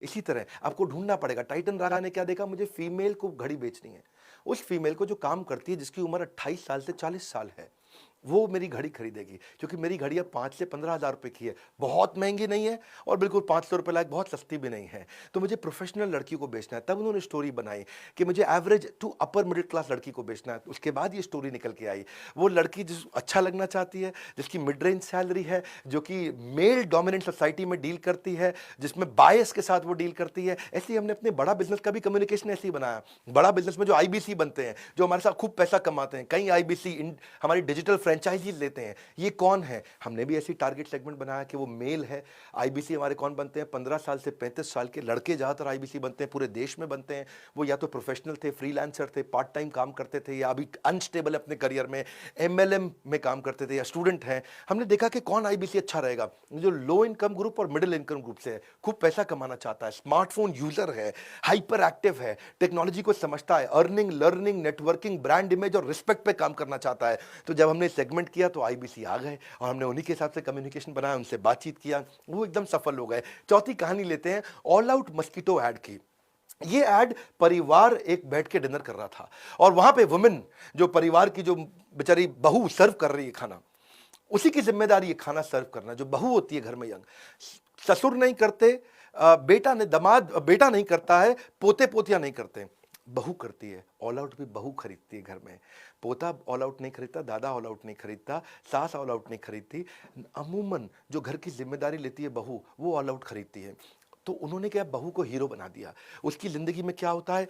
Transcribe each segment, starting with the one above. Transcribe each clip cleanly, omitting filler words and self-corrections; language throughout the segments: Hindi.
इसी तरह आपको ढूंढना पड़ेगा। टाइटन राजा ने क्या देखा, मुझे फीमेल को घड़ी बेचनी है। उस फीमेल को जो काम करती है, जिसकी उम्र 28 साल से 40 साल है, वो मेरी घड़ी खरीदेगी, क्योंकि मेरी घड़ी अब 5 से 15 हज़ार रुपए की है, बहुत महंगी नहीं है और बिल्कुल 500 रुपए लायक बहुत सस्ती भी नहीं है। तो मुझे प्रोफेशनल लड़की को बेचना है। तब उन्होंने स्टोरी बनाई कि मुझे average to upper middle class लड़की को बेचना है। उसके बाद ये स्टोरी निकल के आई, वो लड़की जिस अच्छा लगना चाहती है, जिसकी मिड रेंज सैलरी है, जो कि मेल डोमिनेंट सोसाइटी में डील करती है, जिसमें बायस के साथ वो डील करती है। ऐसे ही हमने अपने बड़ा बिजनेस का भी कम्युनिकेशन ऐसे ही बनाया। बड़ा बिजनेस में जो आईबीसी बनते हैं, जो हमारे साथ खूब पैसा कमाते हैं, कई आईबीसी हमारी डिजिटल फ्रेंचाइजी लेते हैं, ये कौन है? हमने भी ऐसी टारगेट सेगमेंट बनाया कि वो मेल है। आईबीसी हमारे कौन बनते हैं? 15 साल से 35 साल के लड़के ज्यादातर आईबीसी बनते हैं, पूरे देश में बनते हैं। वो या तो प्रोफेशनल थे, फ्रीलांसर थे, पार्ट टाइम काम करते थे, या अभी अनस्टेबल अपने करियर में एमएलएम में काम करते थे, या स्टूडेंट हैं। हमने देखा कि कौन आईबीसी अच्छा रहेगा, जो लो इनकम ग्रुप और मिडिल इनकम ग्रुप से है, खूब पैसा कमाना चाहता है, स्मार्टफोन यूजर है, हाइपर एक्टिव है, टेक्नोलॉजी को समझता है, earning, learning, networking, brand image और रिस्पेक्ट पे काम करना चाहता है। तो जब हमने सेगमेंट किया तो आईबीसी आ गए और हमने उन्हीं के हिसाब से कम्युनिकेशन बनाया, उनसे बातचीत किया, वो एकदम सफल हो गए। चौथी कहानी लेते हैं ऑल आउट मस्कीटो ऐड की। ये ऐड परिवार एक बैठ के डिनर कर रहा था और वहां पे वुमेन, जो परिवार की जो बेचारी बहू सर्व कर रही है खाना, उसी की जिम्मेदारी है खाना सर्व करना। जो बहू होती है घर में यंग, ससुर नहीं करते, बेटा ने दमाद बेटा नहीं करता है, पोते पोतियां नहीं करते, बहू करती है। ऑल आउट भी बहू खरीदती है घर में। पोता ऑल आउट नहीं खरीदता, दादा ऑल आउट नहीं खरीदता, सास ऑल आउट नहीं खरीदती। अमूमन जो घर की जिम्मेदारी लेती है बहू, वो ऑल आउट खरीदती है। तो उन्होंने क्या, बहू को हीरो बना दिया। उसकी जिंदगी में क्या होता है,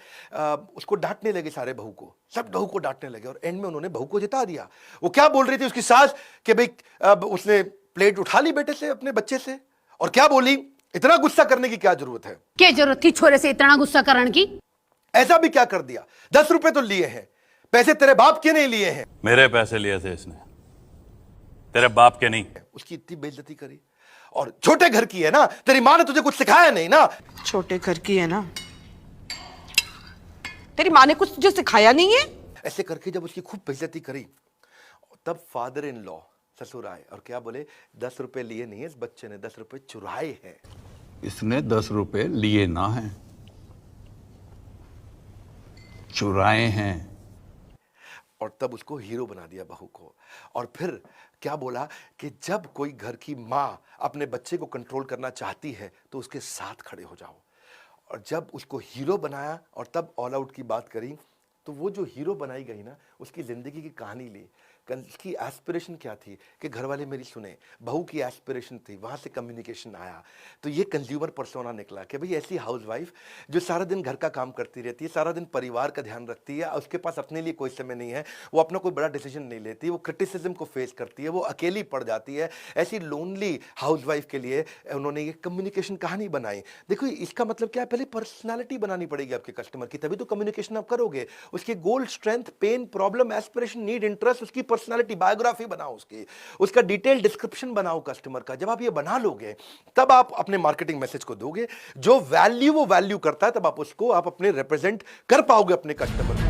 उसको डांटने लगे सारे, बहू को, सब बहू को डांटने लगे और एंड में उन्होंने बहू को जिता दिया। वो क्या बोल रही थी उसकी सास कि भाई उसने प्लेट उठा ली बेटे से, अपने बच्चे से, और क्या बोली, इतना गुस्सा करने की क्या जरूरत है, क्या जरूरत थी छोरे से इतना गुस्सा करने की? ऐसा भी क्या कर दिया? 10 रुपए तो लिए हैं, पैसे तेरे बाप के नहीं लिए हैं। मेरे पैसे लिए थे इसने, तेरे बाप के नहीं। उसकी इतनी बेइज्जती करी। और छोटे घर की है ना, तेरी माँ ने तुझे कुछ सिखाया नहीं ना। छोटे घर की है ना, तेरी माँ ने कुछ तुझे सिखाया नहीं है। ऐसे करके जब उसकी खूब बेइज्जती करी, तब फादर इन लॉ ससुर आए और क्या बोले, 10 रुपए लिए नहीं है इस बच्चे ने, 10 रुपए चुराए हैं। इसने 10 रुपए लिए ना हैं, चुराए हैं। और तब उसको हीरो बना दिया बहू को। और फिर क्या बोला कि जब कोई घर की माँ अपने बच्चे को कंट्रोल करना चाहती है तो उसके साथ खड़े हो जाओ। और जब उसको हीरो बनाया और तब ऑल आउट की बात करी, तो वो जो हीरो बनाई गई ना, उसकी जिंदगी की कहानी ली। उसकी एस्पिरेशन क्या थी कि घर वाले मेरी सुने, बहू की एस्पिरेशन थी, वहाँ से कम्युनिकेशन आया। तो ये कंज्यूमर पर्सोना निकला कि भाई ऐसी हाउसवाइफ जो सारा दिन घर का काम करती रहती है, सारा दिन परिवार का ध्यान रखती है, उसके पास अपने लिए कोई समय नहीं है, वो अपना कोई बड़ा डिसीजन नहीं लेती, वो क्रिटिसिज्म को फेस करती है, वो अकेली पड़ जाती है। ऐसी लोनली हाउसवाइफ के लिए उन्होंने ये कम्युनिकेशन कहानी बनाई। देखो इसका मतलब क्या है, पहले पर्सनैलिटी बनानी पड़ेगी आपके कस्टमर की, तभी तो कम्युनिकेशन आप करोगे। उसके goal, strength, pain, problem, aspiration, need, interest, उसकी पर्सनालिटी, बायोग्राफी बनाओ उसकी, उसका डिटेल डिस्क्रिप्शन बनाओ कस्टमर का। जब आप ये बना लोगे तब आप अपने मार्केटिंग मैसेज को दोगे। जो वैल्यू वो वैल्यू करता है, तब आप उसको आप अपने रिप्रेजेंट कर पाओगे अपने कस्टमर को।